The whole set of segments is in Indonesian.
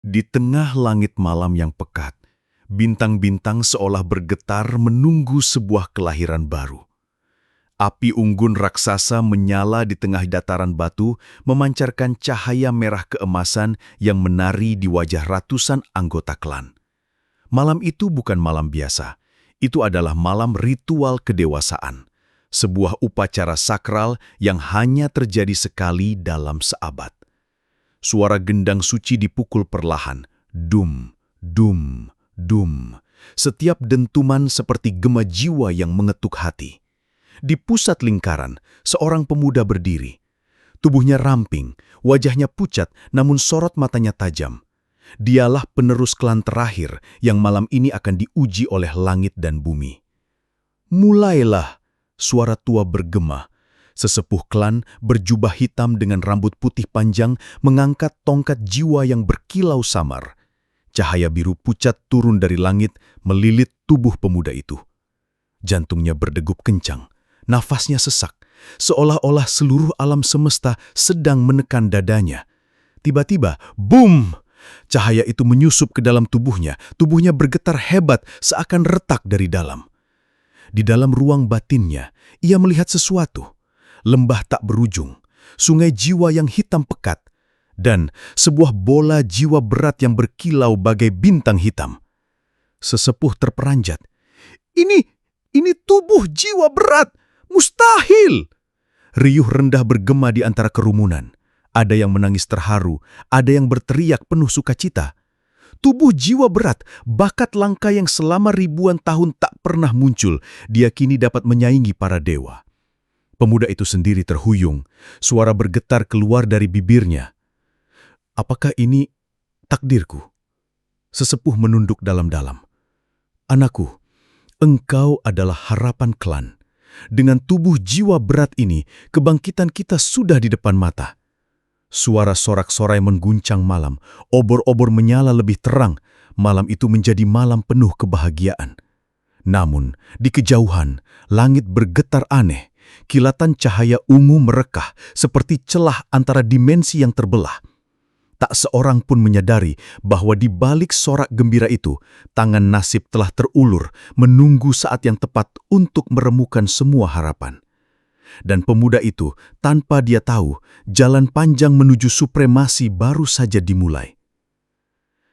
Di tengah langit malam yang pekat, bintang-bintang seolah bergetar menunggu sebuah kelahiran baru. Api unggun raksasa menyala di tengah dataran batu, memancarkan cahaya merah keemasan yang menari di wajah ratusan anggota klan. Malam itu bukan malam biasa, itu adalah malam ritual kedewasaan. Sebuah upacara sakral yang hanya terjadi sekali dalam seabad. Suara gendang suci dipukul perlahan, dum, dum, dum. Setiap dentuman seperti gema jiwa yang mengetuk hati. Di pusat lingkaran, seorang pemuda berdiri. Tubuhnya ramping, wajahnya pucat, namun sorot matanya tajam. Dialah penerus klan terakhir yang malam ini akan diuji oleh langit dan bumi. Mulailah, suara tua bergema. Sesepuh klan berjubah hitam dengan rambut putih panjang mengangkat tongkat jiwa yang berkilau samar. Cahaya biru pucat turun dari langit melilit tubuh pemuda itu. Jantungnya berdegup kencang, nafasnya sesak, seolah-olah seluruh alam semesta sedang menekan dadanya. Tiba-tiba, boom! Cahaya itu menyusup ke dalam tubuhnya bergetar hebat seakan retak dari dalam. Di dalam ruang batinnya, ia melihat sesuatu. Lembah tak berujung, sungai jiwa yang hitam pekat, dan sebuah bola jiwa berat yang berkilau bagai bintang hitam. Sesepuh terperanjat. Ini tubuh jiwa berat! Mustahil! Riuh rendah bergema di antara kerumunan. Ada yang menangis terharu, ada yang berteriak penuh sukacita. Tubuh jiwa berat, bakat langka yang selama ribuan tahun tak pernah muncul, dia kini dapat menyaingi para dewa. Pemuda itu sendiri terhuyung, suara bergetar keluar dari bibirnya. Apakah ini takdirku? Sesepuh menunduk dalam-dalam. Anakku, engkau adalah harapan klan. Dengan tubuh jiwa berat ini, kebangkitan kita sudah di depan mata. Suara sorak-sorai mengguncang malam, obor-obor menyala lebih terang. Malam itu menjadi malam penuh kebahagiaan. Namun, di kejauhan, langit bergetar aneh. Kilatan cahaya ungu merekah seperti celah antara dimensi yang terbelah. Tak seorang pun menyadari bahwa di balik sorak gembira itu, tangan nasib telah terulur menunggu saat yang tepat untuk meremukan semua harapan. Dan pemuda itu, tanpa dia tahu, jalan panjang menuju supremasi baru saja dimulai.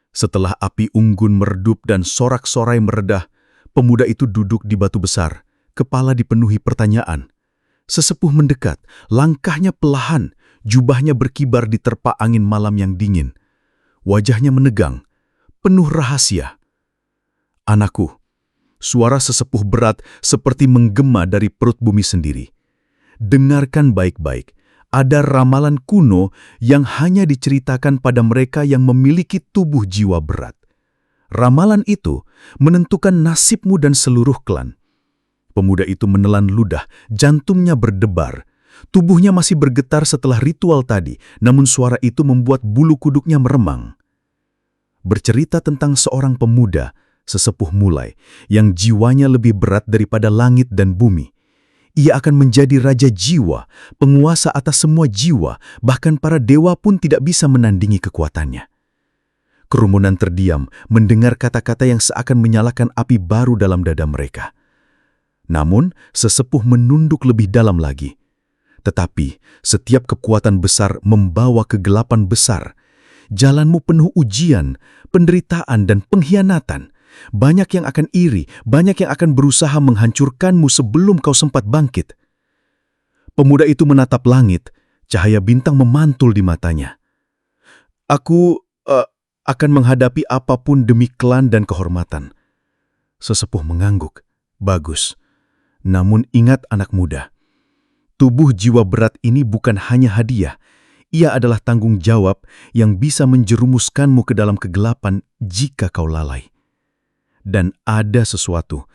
Setelah api unggun meredup dan sorak-sorai meredah, pemuda itu duduk di batu besar, kepala dipenuhi pertanyaan. Sesepuh mendekat, langkahnya pelahan, jubahnya berkibar diterpa angin malam yang dingin. Wajahnya menegang, penuh rahasia. Anakku, suara sesepuh berat seperti menggema dari perut bumi sendiri. Dengarkan baik-baik, ada ramalan kuno yang hanya diceritakan pada mereka yang memiliki tubuh jiwa berat. Ramalan itu menentukan nasibmu dan seluruh klan. Pemuda itu menelan ludah, jantungnya berdebar. Tubuhnya masih bergetar setelah ritual tadi, namun suara itu membuat bulu kuduknya meremang. Bercerita tentang seorang pemuda, sesepuh mulai, yang jiwanya lebih berat daripada langit dan bumi. Ia akan menjadi raja jiwa, penguasa atas semua jiwa, bahkan para dewa pun tidak bisa menandingi kekuatannya. Kerumunan terdiam mendengar kata-kata yang seakan menyalakan api baru dalam dada mereka. Namun, sesepuh menunduk lebih dalam lagi. Tetapi, setiap kekuatan besar membawa kegelapan besar. Jalanmu penuh ujian, penderitaan, dan pengkhianatan. Banyak yang akan iri, banyak yang akan berusaha menghancurkanmu sebelum kau sempat bangkit. Pemuda itu menatap langit, cahaya bintang memantul di matanya. Aku akan menghadapi apapun demi klan dan kehormatan. Sesepuh mengangguk. Bagus. Namun ingat anak muda, tubuh jiwa berat ini bukan hanya hadiah, ia adalah tanggung jawab yang bisa menjerumuskanmu ke dalam kegelapan jika kau lalai. Dan ada sesuatu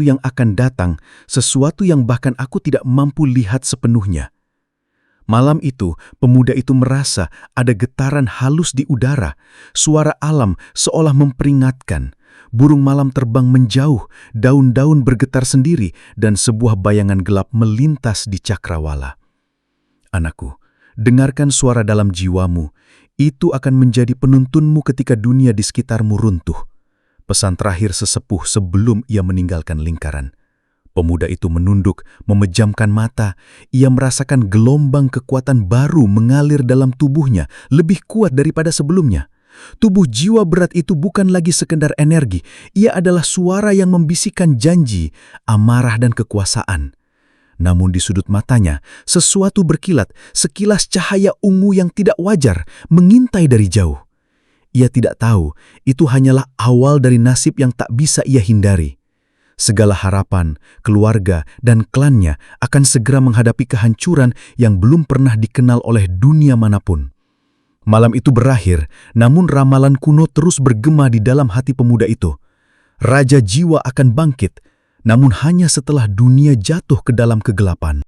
yang akan datang, sesuatu yang bahkan aku tidak mampu lihat sepenuhnya. Malam itu, pemuda itu merasa ada getaran halus di udara, suara alam seolah memperingatkan. Burung malam terbang menjauh, daun-daun bergetar sendiri, dan sebuah bayangan gelap melintas di cakrawala. Anakku, dengarkan suara dalam jiwamu. Itu akan menjadi penuntunmu ketika dunia di sekitarmu runtuh. Pesan terakhir sesepuh sebelum ia meninggalkan lingkaran. Pemuda itu menunduk, memejamkan mata. Ia merasakan gelombang kekuatan baru mengalir dalam tubuhnya, lebih kuat daripada sebelumnya. Tubuh jiwa berat itu bukan lagi sekedar energi. Ia adalah suara yang membisikkan janji, amarah dan kekuasaan. Namun di sudut matanya, sesuatu berkilat, sekilas cahaya ungu yang tidak wajar, mengintai dari jauh. Ia tidak tahu, itu hanyalah awal dari nasib yang tak bisa ia hindari. Segala harapan, keluarga, dan klannya akan segera menghadapi kehancuran yang belum pernah dikenal oleh dunia manapun. Malam itu berakhir, namun ramalan kuno terus bergema di dalam hati pemuda itu. Raja jiwa akan bangkit, namun hanya setelah dunia jatuh ke dalam kegelapan.